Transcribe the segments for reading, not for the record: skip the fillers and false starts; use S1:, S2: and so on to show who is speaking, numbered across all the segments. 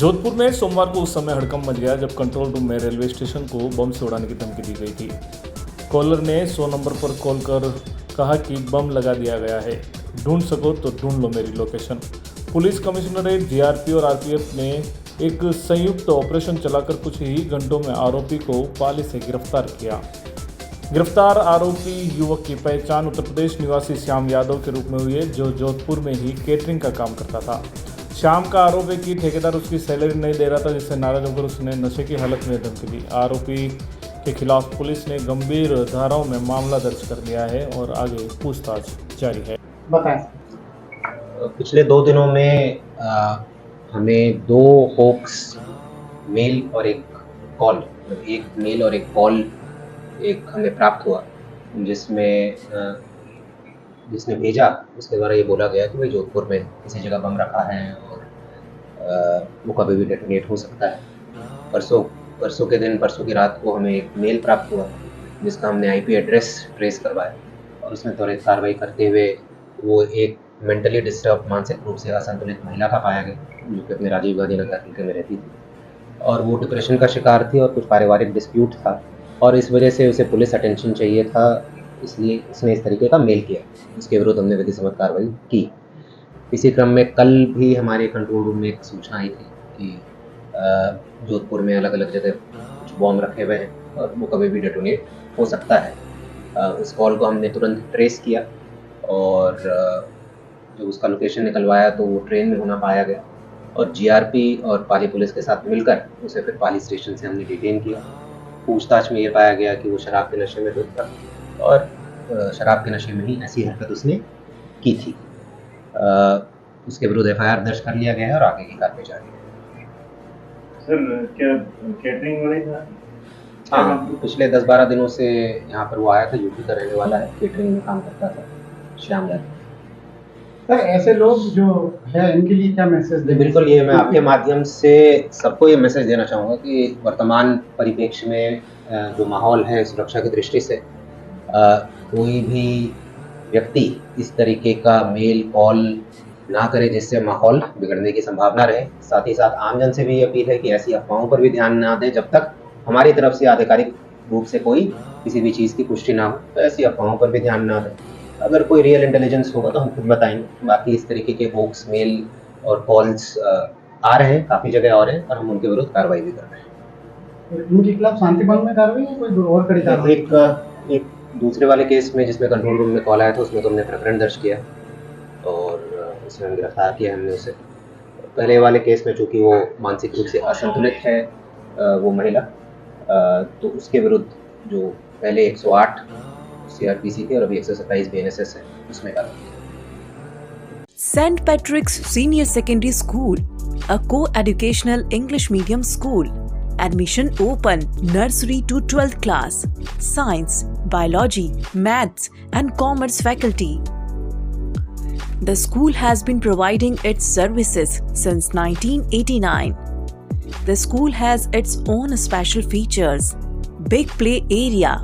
S1: जोधपुर में सोमवार को उस समय हड़कंप मच गया जब कंट्रोल रूम में रेलवे स्टेशन को बम से उड़ाने की धमकी दी गई थी। कॉलर ने 100 नंबर पर कॉल कर कहा कि बम लगा दिया गया है, ढूंढ सको तो ढूंढ लो मेरी लोकेशन। पुलिस कमिश्नरेट, जीआरपी और आरपीएफ ने एक संयुक्त ऑपरेशन चलाकर कुछ ही घंटों में आरोपी को पाली से गिरफ्तार किया। गिरफ्तार आरोपी युवक की पहचान उत्तर प्रदेश निवासी श्याम यादव के रूप में हुई है, जो जोधपुर में ही केटरिंग का काम करता था। श्याम का आरोप है कि ठेकेदार उसकी सैलरी नहीं दे रहा था, जिससे नाराज होकर उसने नशे की हालत में धमकी दी। आरोपी के खिलाफ पुलिस ने गंभीर धाराओं में मामला दर्ज कर लिया है और आगे पूछताछ जारी है।
S2: बताएं।
S3: पिछले 2 दिनों में हमें 2 होक्स मेल और एक कॉल, एक मेल और एक कॉल हमें प्राप्त हुआ, जिसने भेजा उसके द्वारा ये बोला गया कि भाई जोधपुर में किसी जगह बम रखा है और वो कभी भी डेटोनेट हो सकता है। परसों की रात को हमें एक मेल प्राप्त हुआ जिसका हमने आईपी एड्रेस ट्रेस करवाया और उसमें त्वरित कार्रवाई करते हुए वो एक मेंटली डिस्टर्ब, मानसिक रूप से असंतुलित महिला का पाया गया, जो कि अपने राजीव गांधी नगर में रहती थी और वो डिप्रेशन का शिकार थी और कुछ पारिवारिक डिस्प्यूट था और इस वजह से उसे पुलिस अटेंशन चाहिए था, इसलिए उसने इस तरीके का मेल किया। उसके विरुद्ध हमने विधि सम्मत कार्रवाई की। इसी क्रम में कल भी हमारे कंट्रोल रूम में एक सूचना आई थी कि जोधपुर में अलग अलग जगह कुछ बॉम्ब रखे हुए हैं और वो कभी भी डेटोनेट हो सकता है। उस कॉल को हमने तुरंत ट्रेस किया और जब उसका लोकेशन निकलवाया तो वो ट्रेन में होना पाया गया और जीआरपी और पाली पुलिस के साथ मिलकर उसे फिर पाली स्टेशन से हमने डिटेन किया। पूछताछ में ये पाया गया कि वो शराब के नशे में धुत था और शराब के नशे में ही ऐसी हरकत उसने की थी। उसके विरुद्ध एफआईआर दर्ज कर लिया गया है और आगे की कार्रवाई जारी है।
S2: सर, क्या कैटरिंग वाले था?
S3: हाँ, पिछले 10-12 दिनों से यहाँ पर वो आया था, यूपी का रहने वाला है, केटरिंग में काम करता था, श्याम यादव।
S2: सर, ऐसे लोग जो है इनके लिए क्या मैसेज दें?
S3: बिल्कुल, ये मैं आपके माध्यम से सबको ये मैसेज देना चाहूँगा कि वर्तमान परिप्रेक्ष्य में जो माहौल है सुरक्षा की दृष्टि से कोई भी व्यक्ति इस तरीके का मेल कॉल ना करे जिससे माहौल बिगड़ने की संभावना रहे। साथ ही साथ आमजन से भी अपील है कि ऐसी अफवाहों पर भी ध्यान ना दें जब तक हमारी तरफ से आधिकारिक रूप से कोई किसी भी चीज़ की पुष्टि ना हो, तो ऐसी अफवाहों पर भी ध्यान ना दें। अगर कोई रियल इंटेलिजेंस होगा तो हम खुद बताएंगे। बाकी इस तरीके के होक्स मेल और कॉल्स आ रहे हैं, काफ़ी जगह आ रहे हैं और हम उनके विरुद्ध कार्रवाई भी कर रहे हैं।
S2: इनके खिलाफ शांति भंग में कार्रवाई है कोई और कड़ी कार्रवाई?
S3: एक दूसरे वाले केस में जिसमें कंट्रोल रूम में कॉल आया था उसमें तो हमने प्रकरण दर्ज किया और उसमें हम गिरफ्तार किया हमने उसे। पहले वाले केस में चूँकि वो मानसिक रूप से असंतुलित है वो महिला, तो उसके विरुद्ध जो पहले 108 सीआरपीसी थी और अभी 127 बीएनएसएस है, उसमें कार्रवाई।
S4: St. Patrick's Senior Secondary School, a co-educational English medium school. Admission open. Nursery to 12th class. Science, biology, maths and commerce faculty. The school has been providing its services since 1989. The school has its own special features. Big play area.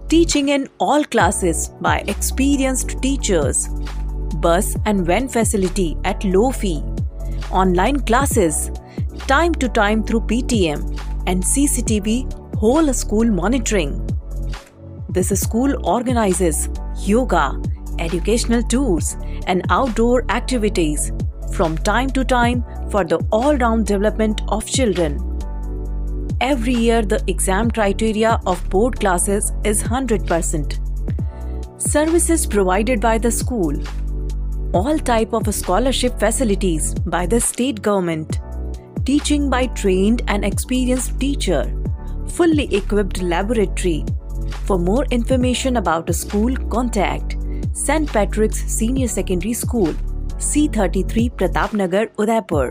S4: Teaching in all classes by experienced teachers. Bus and van facility at low fee. Online classes. Time to time through PTM and CCTV whole school monitoring. This school organizes yoga, educational tours and outdoor activities from time to time for the all-round development of children. Every year the exam criteria of board classes is 100%. Services provided by the school. All type of scholarship facilities by the state government. Teaching by trained and experienced teacher. Fully equipped laboratory. For more information about the school, contact St. Patrick's Senior Secondary School, C33 Pratapnagar, Udaipur,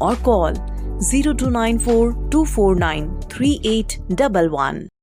S4: or call 0294 249 3811.